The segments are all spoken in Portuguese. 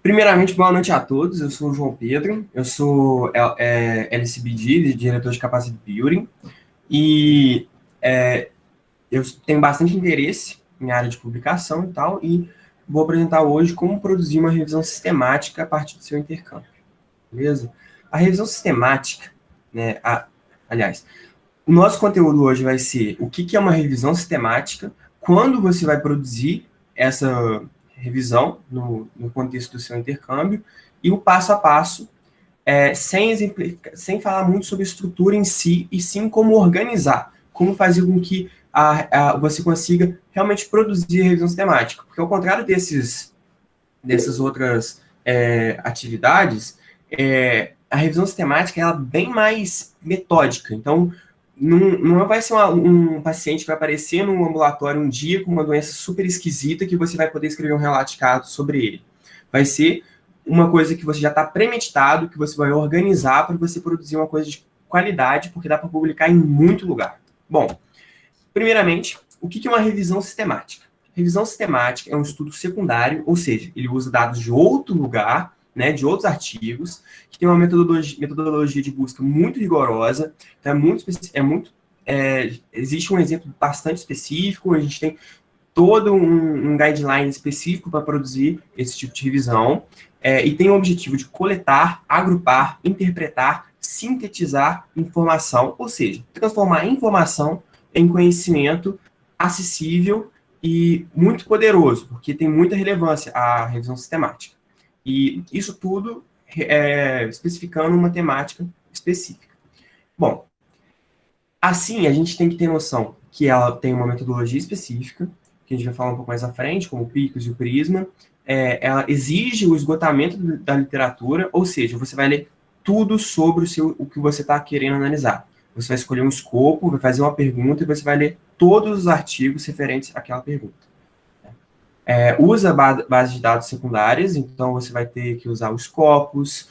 Primeiramente, boa noite a todos. Eu sou o João Pedro, eu sou LCBD, diretor de Capacity Building, e é, eu tenho bastante interesse em área de publicação e tal, e vou apresentar hoje como produzir uma revisão sistemática a partir do seu intercâmbio, beleza? A revisão sistemática, né, aliás, o nosso conteúdo hoje vai ser o que é uma revisão sistemática, quando você vai produzir essa revisão no contexto do seu intercâmbio, e o passo a passo, sem falar muito sobre a estrutura em si, e sim como organizar, como fazer com que você consiga realmente produzir a revisão sistemática. Porque ao contrário dessas outras atividades, a revisão sistemática ela é bem mais metódica. Então, não vai ser um paciente que vai aparecer no ambulatório um dia com uma doença super esquisita que você vai poder escrever um relato de caso sobre ele. Vai ser uma coisa que você já está premeditado, que você vai organizar para você produzir uma coisa de qualidade, porque dá para publicar em muito lugar. Bom, primeiramente, o que é uma revisão sistemática? Revisão sistemática é um estudo secundário, ou seja, ele usa dados de outro lugar, né, de outros artigos, que tem uma metodologia de busca muito rigorosa, então existe um exemplo bastante específico, a gente tem todo um guideline específico para produzir esse tipo de revisão, e tem o objetivo de coletar, agrupar, interpretar, sintetizar informação, ou seja, transformar informação em conhecimento acessível e muito poderoso, porque tem muita relevância a revisão sistemática. E isso tudo especificando uma temática específica. Bom, assim a gente tem que ter noção que ela tem uma metodologia específica, que a gente vai falar um pouco mais à frente, como o PICOS e o Prisma. Ela exige o esgotamento da literatura, ou seja, você vai ler tudo sobre o que você está querendo analisar. Você vai escolher um escopo, vai fazer uma pergunta e você vai ler todos os artigos referentes àquela pergunta. Usa base de dados secundárias, então você vai ter que usar os Scopus,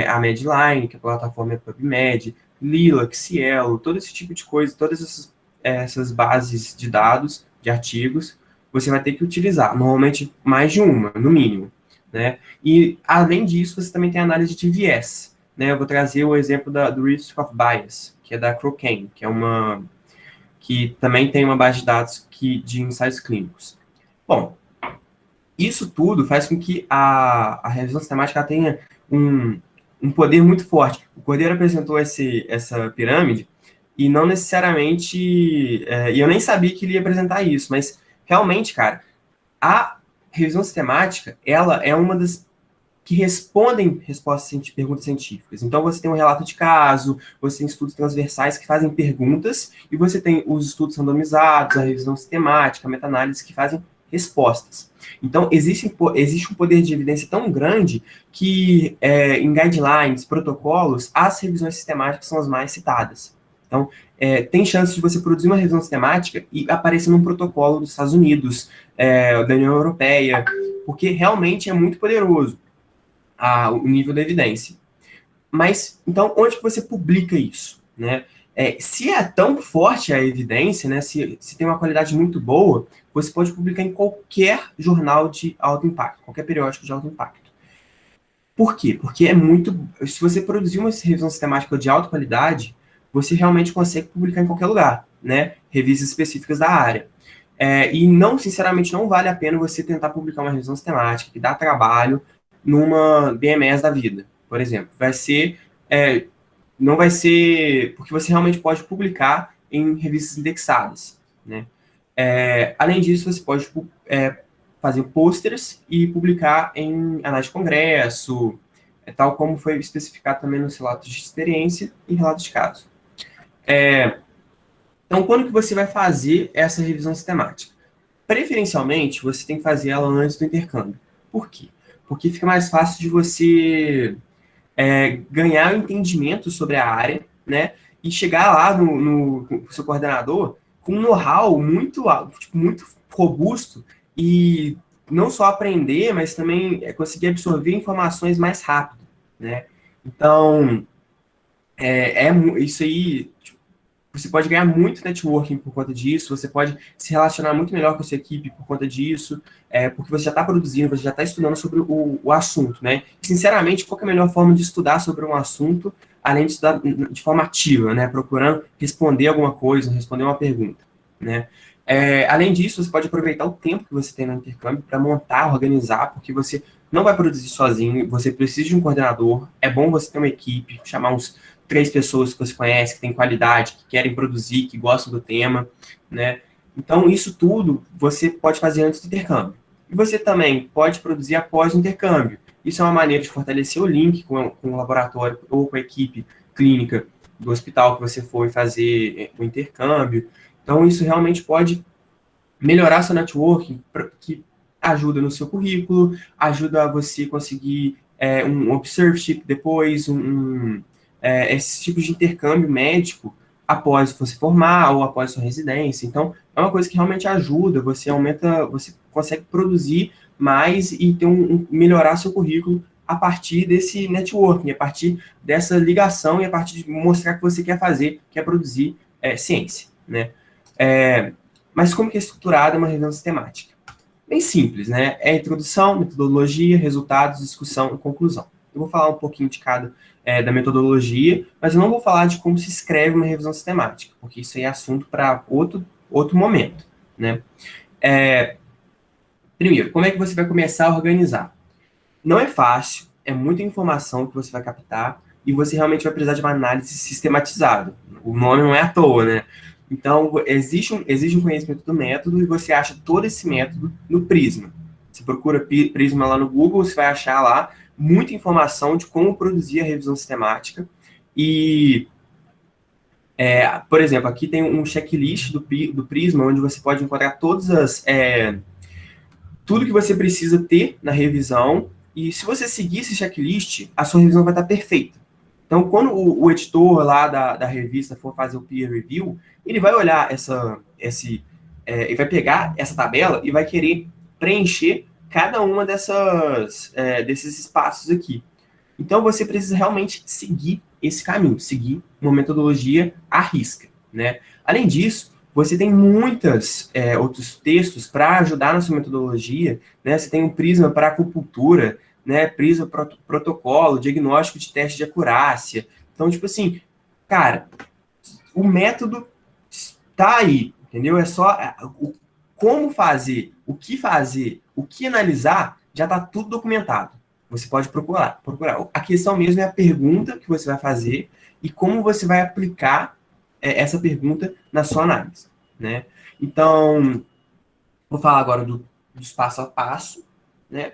a Medline, que a plataforma é PubMed, Lilac, Cielo, todo esse tipo de coisa, todas essas bases de dados, de artigos, você vai ter que utilizar, normalmente mais de uma, no mínimo. Né? E, além disso, você também tem análise de viés. Né? Eu vou trazer o exemplo do Risk of Bias, que é da Crocane, que também tem uma base de dados de ensaios clínicos. Bom, isso tudo faz com que a revisão sistemática tenha um poder muito forte. O Cordeiro apresentou essa pirâmide e não necessariamente... e eu nem sabia que ele ia apresentar isso, mas realmente, cara, a revisão sistemática, ela é uma das que respondem perguntas científicas. Então, você tem um relato de caso, você tem estudos transversais que fazem perguntas, e você tem os estudos randomizados, a revisão sistemática, a meta-análise que fazem respostas. Então, existe um poder de evidência tão grande que, em guidelines, protocolos, as revisões sistemáticas são as mais citadas. Então, tem chance de você produzir uma revisão sistemática e aparecer num protocolo dos Estados Unidos, da União Europeia, porque realmente é muito poderoso o nível da evidência. Mas, então, onde que você publica isso? Né? Se é tão forte a evidência, né, se tem uma qualidade muito boa, você pode publicar em qualquer jornal de alto impacto, qualquer periódico de alto impacto. Por quê? Porque se você produzir uma revisão sistemática de alta qualidade, você realmente consegue publicar em qualquer lugar, né? Revistas específicas da área. E sinceramente, não vale a pena você tentar publicar uma revisão sistemática que dá trabalho numa BMS da vida, por exemplo. Não vai ser, porque você realmente pode publicar em revistas indexadas, né? Além disso, você pode fazer pôsteres e publicar em anais de congresso, tal como foi especificado também nos relatos de experiência e relatos de caso. Então, quando que você vai fazer essa revisão sistemática? Preferencialmente, você tem que fazer ela antes do intercâmbio. Por quê? Porque fica mais fácil de você ganhar o entendimento sobre a área, né? E chegar lá no seu coordenador com um know-how muito robusto e não só aprender, mas também conseguir absorver informações mais rápido, né? Então, isso aí, Você pode ganhar muito networking por conta disso, você pode se relacionar muito melhor com a sua equipe por conta disso, porque você já está produzindo, você já está estudando sobre o assunto, né? E, sinceramente, qual que é a melhor forma de estudar sobre um assunto, além de estudar de forma ativa, né? Procurando responder alguma coisa, responder uma pergunta, né? Além disso, você pode aproveitar o tempo que você tem no intercâmbio para montar, organizar, porque você não vai produzir sozinho, você precisa de um coordenador, é bom você ter uma equipe, chamar uns 3 pessoas que você conhece, que têm qualidade, que querem produzir, que gostam do tema, né? Então, isso tudo você pode fazer antes do intercâmbio. E você também pode produzir após o intercâmbio. Isso é uma maneira de fortalecer o link com o laboratório ou com a equipe clínica do hospital que você foi fazer o intercâmbio. Então, isso realmente pode melhorar seu networking, que ajuda no seu currículo, ajuda você conseguir um observership depois, esse tipo de intercâmbio médico após você formar ou após sua residência. Então, é uma coisa que realmente ajuda, você aumenta, você consegue produzir mais e ter melhorar seu currículo a partir desse networking, a partir dessa ligação e a partir de mostrar que você quer fazer, quer produzir ciência, né? Mas como que é estruturada uma revisão sistemática? Bem simples, né? É introdução, metodologia, resultados, discussão e conclusão. Eu vou falar um pouquinho de cada da metodologia, mas eu não vou falar de como se escreve uma revisão sistemática, porque isso aí é assunto para outro momento, né? Primeiro, como é que você vai começar a organizar? Não é fácil, é muita informação que você vai captar e você realmente vai precisar de uma análise sistematizada. O nome não é à toa, né? Então, existe um conhecimento do método e você acha todo esse método no Prisma. Você procura Prisma lá no Google, você vai achar lá muita informação de como produzir a revisão sistemática. E, por exemplo, aqui tem um checklist do Prisma, onde você pode encontrar tudo que você precisa ter na revisão. E se você seguir esse checklist, a sua revisão vai estar perfeita. Então, quando o editor lá da revista for fazer o peer review, ele vai olhar ele vai pegar essa tabela e vai querer preencher cada uma desses espaços aqui. Então, você precisa realmente seguir esse caminho, seguir uma metodologia à risca, né? Além disso, você tem muitos outros textos para ajudar na sua metodologia, né? Você tem um Prisma para acupuntura, né? Prisma protocolo, diagnóstico de teste de acurácia. Então, tipo assim, cara, o método está aí, entendeu? É só como fazer, o que analisar, já está tudo documentado. Você pode procurar. A questão mesmo é a pergunta que você vai fazer e como você vai aplicar essa pergunta na sua análise, né? Então, vou falar agora dos passo a passo, né?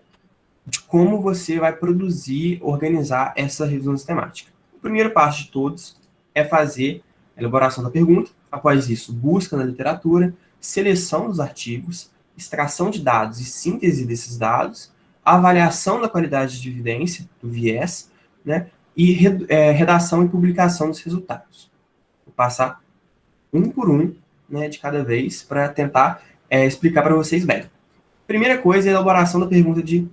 De como você vai produzir, organizar essa revisão sistemática. O primeiro passo de todos é fazer a elaboração da pergunta. Após isso, busca na literatura, seleção dos artigos, extração de dados e síntese desses dados, avaliação da qualidade de evidência, do viés, né? E redação e publicação dos resultados. Vou passar um por um, né, de cada vez, para tentar explicar para vocês bem. Primeira coisa é a elaboração da pergunta de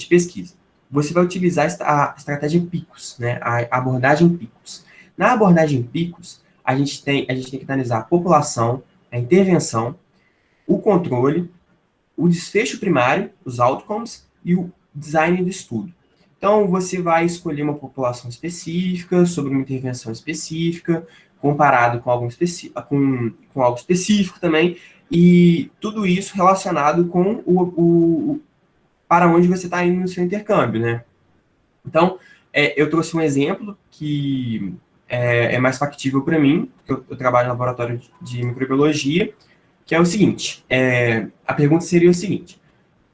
pesquisa. Você vai utilizar a estratégia PICOS, né, a abordagem PICOS. Na abordagem PICOS, a gente tem que analisar a população, a intervenção, o controle, o desfecho primário, os outcomes, e o design do estudo. Então, você vai escolher uma população específica, sobre uma intervenção específica, comparado com algo específico também, e tudo isso relacionado com para onde você está indo no seu intercâmbio, né? Então, eu trouxe um exemplo que é mais factível para mim, porque eu trabalho no laboratório de microbiologia, que é o seguinte, a pergunta seria o seguinte: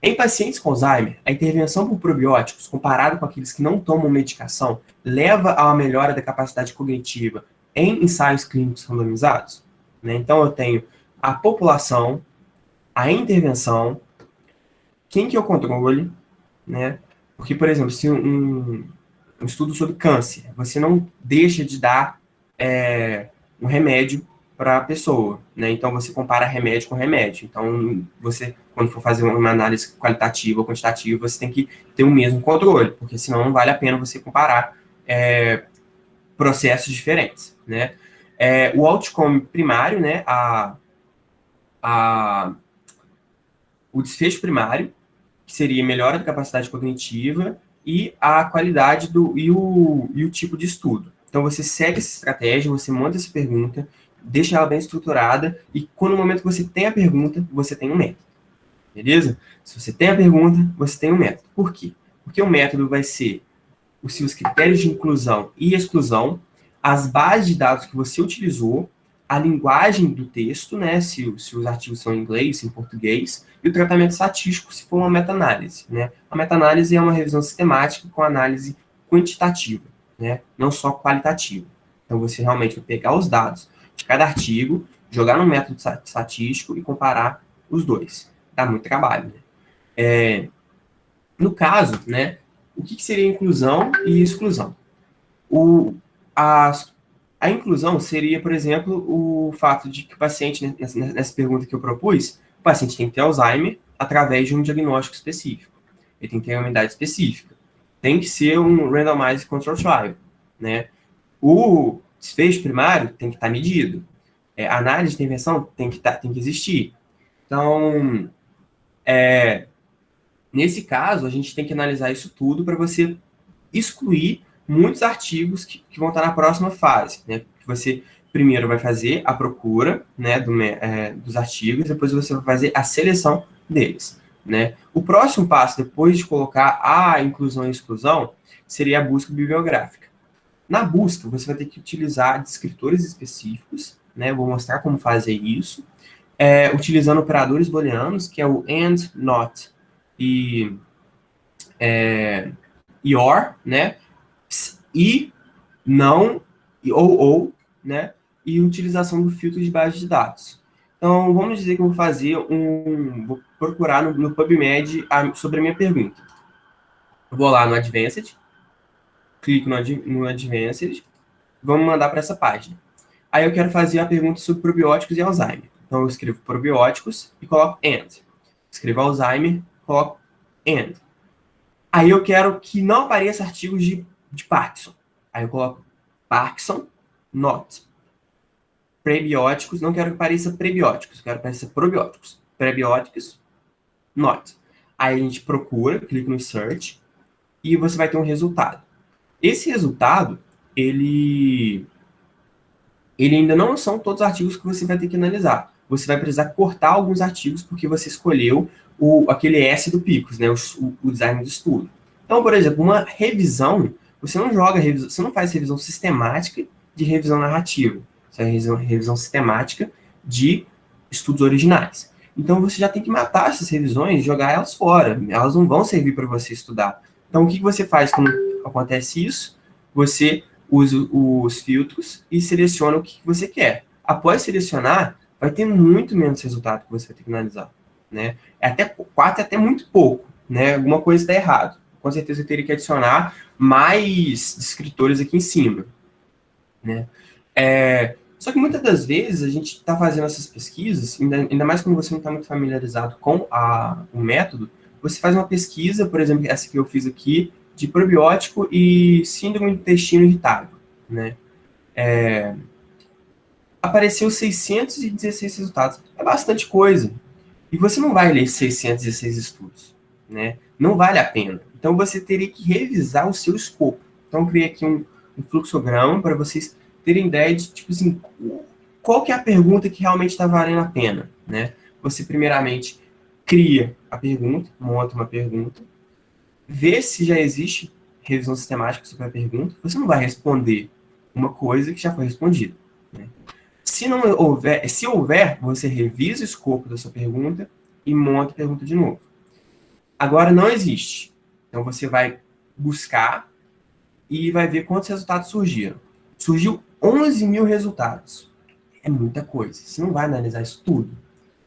em pacientes com Alzheimer, a intervenção por probióticos, comparado com aqueles que não tomam medicação, leva a uma melhora da capacidade cognitiva em ensaios clínicos randomizados? Né? Então, eu tenho a população, a intervenção, quem que é o controle, né? Porque, por exemplo, se um estudo sobre câncer, você não deixa de dar um remédio para a pessoa, né? Então, você compara remédio com remédio. Então, você, quando for fazer uma análise qualitativa ou quantitativa, você tem que ter o mesmo controle, porque senão não vale a pena você comparar processos diferentes, né? O outcome primário, né, o desfecho primário, que seria melhora da capacidade cognitiva, e a qualidade e o tipo de estudo. Então, você segue essa estratégia, você monta essa pergunta, deixa ela bem estruturada, e quando no momento que você tem a pergunta, você tem um método. Beleza? Se você tem a pergunta, você tem um método. Por quê? Porque o método vai ser os seus critérios de inclusão e exclusão, as bases de dados que você utilizou, a linguagem do texto, né, se os artigos são em inglês, em português, e o tratamento estatístico, se for uma meta-análise. Né? A meta-análise é uma revisão sistemática com análise quantitativa, né, não só qualitativa. Então, você realmente vai pegar os dados de cada artigo, jogar no método estatístico e comparar os dois. Dá muito trabalho. Né? No caso, né, o que seria inclusão e exclusão? A, a inclusão seria, por exemplo, o fato de que o paciente, nessa pergunta que eu propus, o paciente tem que ter Alzheimer através de um diagnóstico específico. Ele tem que ter uma idade específica. Tem que ser um randomized control trial. Né? O desfecho primário tem que estar medido. A análise de intervenção tem que existir. Então, nesse caso, a gente tem que analisar isso tudo para você excluir muitos artigos que vão estar na próxima fase, né? Você primeiro vai fazer a procura, né, dos artigos, depois você vai fazer a seleção deles, né? O próximo passo, depois de colocar a inclusão e exclusão, seria a busca bibliográfica. Na busca, você vai ter que utilizar descritores específicos, né? Vou mostrar como fazer isso, utilizando operadores booleanos, que é o AND, NOT e OR, né? E não, ou, né? E utilização do filtro de base de dados. Então, vamos dizer que eu vou procurar no PubMed sobre a minha pergunta. Eu vou lá no Advanced, clico no Advanced, vamos mandar para essa página. Aí eu quero fazer a pergunta sobre probióticos e Alzheimer. Então, eu escrevo probióticos e coloco AND. Escrevo Alzheimer, coloco AND. Aí eu quero que não apareça artigos de Parkinson. Aí eu coloco Parkinson, not. Prebióticos, não quero que apareça prebióticos, quero que apareça probióticos. Prebióticos, not. Aí a gente procura, clica no search, e você vai ter um resultado. Esse resultado, ele ainda não são todos os artigos que você vai ter que analisar. Você vai precisar cortar alguns artigos porque você escolheu aquele S do PICOS, né, o design do estudo. Então, por exemplo, uma revisão, você não faz revisão sistemática de revisão narrativa. Você faz revisão sistemática de estudos originais. Então, você já tem que matar essas revisões e jogar elas fora. Elas não vão servir para você estudar. Então, o que você faz quando acontece isso? Você usa os filtros e seleciona o que você quer. Após selecionar, vai ter muito menos resultado que você vai ter que analisar. Né? 4 é até muito pouco. Né? Alguma coisa está errado. Com certeza eu teria que adicionar mais descritores aqui em cima. Né? Só que muitas das vezes a gente está fazendo essas pesquisas, ainda mais quando você não está muito familiarizado com o método, você faz uma pesquisa, por exemplo, essa que eu fiz aqui, de probiótico e síndrome do intestino irritável. Né? Apareceu 616 resultados. É bastante coisa. E você não vai ler 616 estudos. Né? Não vale a pena. Então, você teria que revisar o seu escopo. Então, eu criei aqui um fluxograma para vocês terem ideia de, tipo assim, qual que é a pergunta que realmente está valendo a pena. Né? Você, primeiramente, cria a pergunta, monta uma pergunta, vê se já existe revisão sistemática sobre a pergunta. Você não vai responder uma coisa que já foi respondida. Né? Se houver, você revisa o escopo da sua pergunta e monta a pergunta de novo. Agora não existe. Então você vai buscar e vai ver quantos resultados surgiram. Surgiu 11 mil resultados. É muita coisa. Você não vai analisar isso tudo.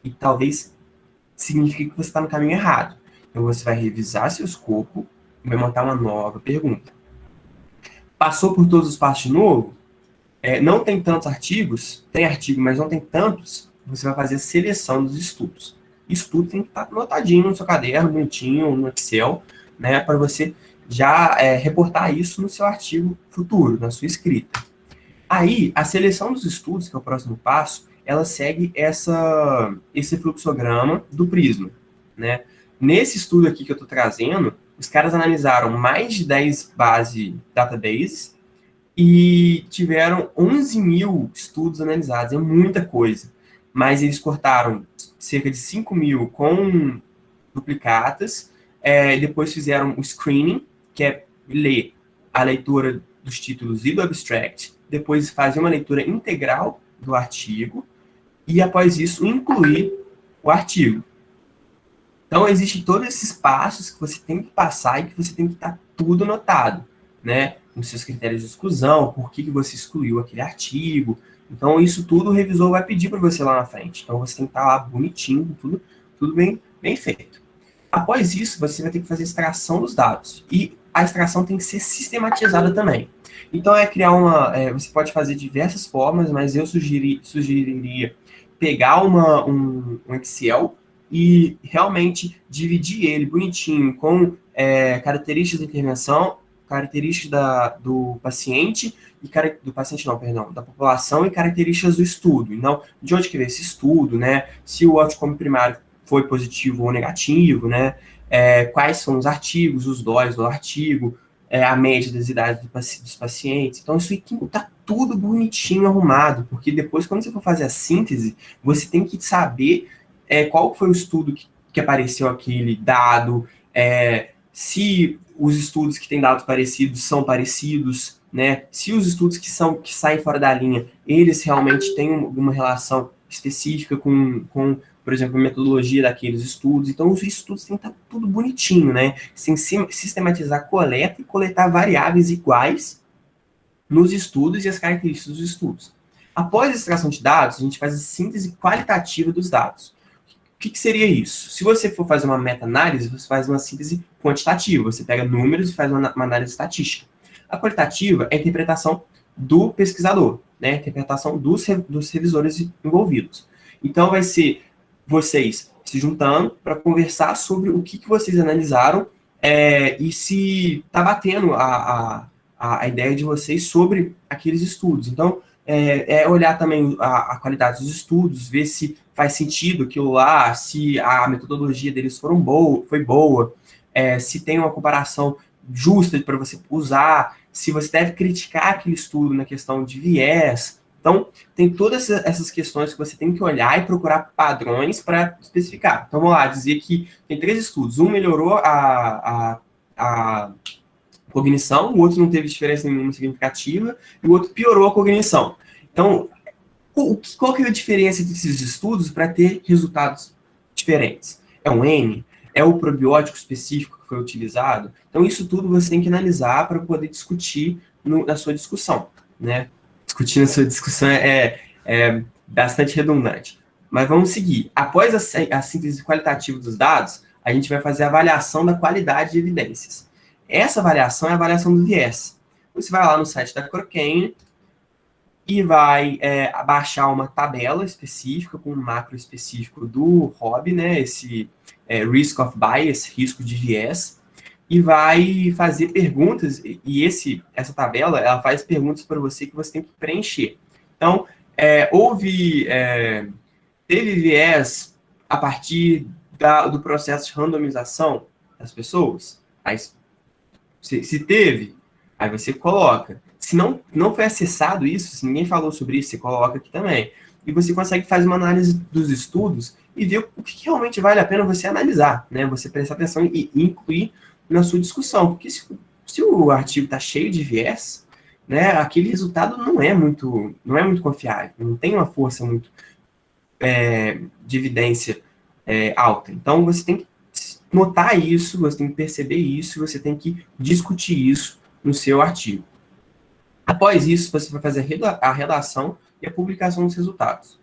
E talvez signifique que você está no caminho errado. Então você vai revisar seu escopo e vai montar uma nova pergunta. Passou por todos os passos de novo? Não tem tantos artigos? Tem artigo, mas não tem tantos. Você vai fazer a seleção dos estudos. Isso tudo tem que estar anotadinho no seu caderno, bonitinho, no Excel, né, para você já reportar isso no seu artigo futuro, na sua escrita. Aí, a seleção dos estudos, que é o próximo passo, ela segue esse fluxograma do Prisma, né? Nesse estudo aqui que eu estou trazendo, os caras analisaram mais de 10 base databases e tiveram 11 mil estudos analisados, é muita coisa. Mas eles cortaram cerca de 5 mil com duplicatas, depois fizeram o screening, que é ler a leitura dos títulos e do abstract, depois fazer uma leitura integral do artigo, e após isso incluir o artigo. Então, existem todos esses passos que você tem que passar e que você tem que estar tudo anotado, né? Os seus critérios de exclusão, por que você excluiu aquele artigo. Então, isso tudo o revisor vai pedir para você lá na frente. Então, você tem que estar lá bonitinho, tudo bem feito. Após isso, você vai ter que fazer a extração dos dados. E a extração tem que ser sistematizada também. Então, criar você pode fazer de diversas formas, mas eu sugeriria pegar um Excel e realmente dividir ele bonitinho com características da intervenção, características do paciente, do paciente não, perdão, da população e características do estudo. Então, de onde que veio esse estudo, né? Se o outcome primário foi positivo ou negativo, né? Quais são os artigos, os DOIs do artigo, a média das idades dos pacientes. Então, isso aqui está tudo bonitinho, arrumado, porque depois, quando você for fazer a síntese, você tem que saber qual foi o estudo que apareceu aquele dado, se os estudos que têm dados parecidos são parecidos, né? Se os estudos que saem fora da linha, eles realmente têm uma relação específica com, por exemplo, a metodologia daqueles estudos. Então, os estudos têm que estar tudo bonitinho, né? Sem sistematizar a coleta e coletar variáveis iguais nos estudos e as características dos estudos. Após a extração de dados, a gente faz a síntese qualitativa dos dados. O que seria isso? Se você for fazer uma meta-análise, você faz uma síntese quantitativa. Você pega números e faz uma análise estatística. A qualitativa é a interpretação do pesquisador, né? A interpretação dos revisores envolvidos. Então, vai ser vocês se juntando para conversar sobre o que vocês analisaram e se está batendo a ideia de vocês sobre aqueles estudos. Então, olhar também a qualidade dos estudos, ver se faz sentido aquilo lá, se a metodologia deles foi boa, se tem uma comparação justa para você usar, se você deve criticar aquele estudo na questão de viés. Então, tem todas essas questões que você tem que olhar e procurar padrões para especificar. Então, vamos lá, dizer que tem 3 estudos. Um melhorou a cognição, o outro não teve diferença nenhuma significativa, e o outro piorou a cognição. Então, qual que é a diferença desses estudos para ter resultados diferentes? É um N? É o probiótico específico que foi utilizado? Então, isso tudo você tem que analisar para poder discutir na sua discussão, né? Discutir na sua discussão é bastante redundante. Mas vamos seguir. Após a síntese qualitativa dos dados, a gente vai fazer a avaliação da qualidade de evidências. Essa avaliação é a avaliação do viés. Você vai lá no site da Cochrane e vai baixar uma tabela específica, com um macro específico do ROB, né, esse Risk of Bias, risco de viés, e vai fazer perguntas, e essa tabela, ela faz perguntas para você que você tem que preencher. Então, teve viés a partir do processo de randomização das pessoas? Aí, se teve, aí você coloca. Se não foi acessado isso, se ninguém falou sobre isso, você coloca aqui também. E você consegue fazer uma análise dos estudos e ver o que realmente vale a pena você analisar, né? Você prestar atenção e incluir na sua discussão. Porque se o artigo está cheio de viés, né, aquele resultado não é muito confiável, não tem uma força muito de evidência alta. Então, você tem que notar isso, você tem que perceber isso, você tem que discutir isso no seu artigo. Após isso, você vai fazer a redação e a publicação dos resultados.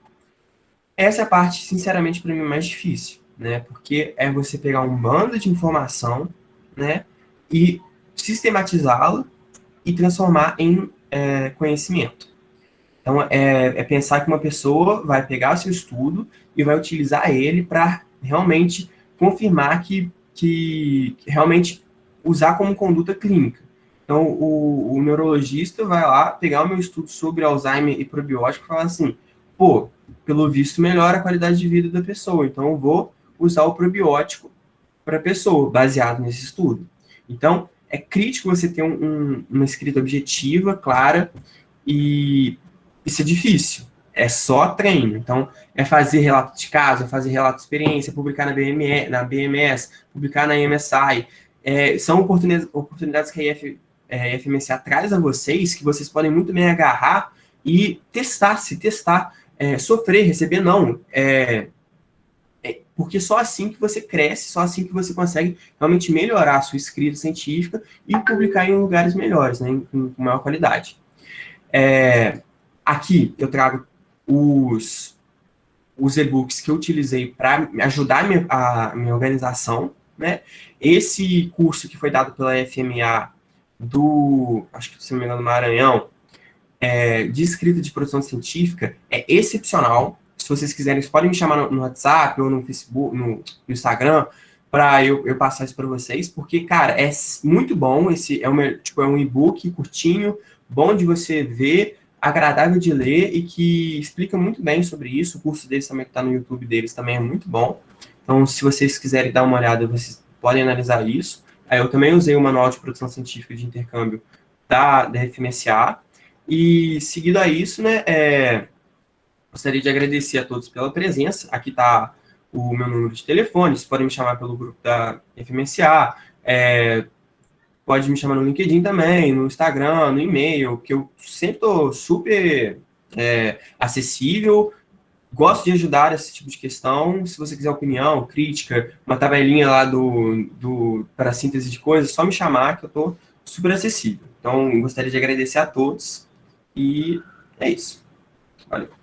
Essa é a parte, sinceramente, para mim, mais difícil, né? Porque é você pegar um bando de informação, né, e sistematizá-la e transformar em conhecimento. Então, pensar que uma pessoa vai pegar o seu estudo e vai utilizar ele para realmente confirmar que realmente usar como conduta clínica. Então, o neurologista vai lá pegar o meu estudo sobre Alzheimer e probiótico e falar assim, pô, pelo visto melhora a qualidade de vida da pessoa, então eu vou usar o probiótico para a pessoa, baseado nesse estudo. Então, é crítico você ter uma escrita objetiva, clara, e isso é difícil. É só treino. Então, é fazer relato de caso, é fazer relato de experiência, publicar na BMS, publicar na MSI. São oportunidades que a FMSA traz a vocês, que vocês podem muito bem agarrar e testar, sofrer, receber não. Porque só assim que você cresce, só assim que você consegue realmente melhorar a sua escrita científica e publicar em lugares melhores, né, com maior qualidade. Aqui eu trago os e-books que eu utilizei para ajudar a minha organização, né? Esse curso que foi dado pela FMA acho que se não me engano, Maranhão, de escrita de produção científica é excepcional. Se vocês quiserem, vocês podem me chamar no WhatsApp ou no Facebook, no Instagram, para eu passar isso para vocês, porque, cara, é muito bom. Esse é um e-book curtinho, bom de você ver, agradável de ler e que explica muito bem sobre isso. O curso deles também, que está no YouTube deles, também é muito bom. Então, se vocês quiserem dar uma olhada, vocês podem analisar isso. Aí eu também usei o Manual de Produção Científica de Intercâmbio da FMSA. E, seguido a isso, né, gostaria de agradecer a todos pela presença. Aqui está o meu número de telefone, vocês podem me chamar pelo grupo da FMSA, pode me chamar no LinkedIn também, no Instagram, no e-mail, que eu sempre estou super acessível, gosto de ajudar esse tipo de questão. Se você quiser opinião, crítica, uma tabelinha lá para síntese de coisas, só me chamar que eu estou super acessível. Então, gostaria de agradecer a todos e é isso. Valeu.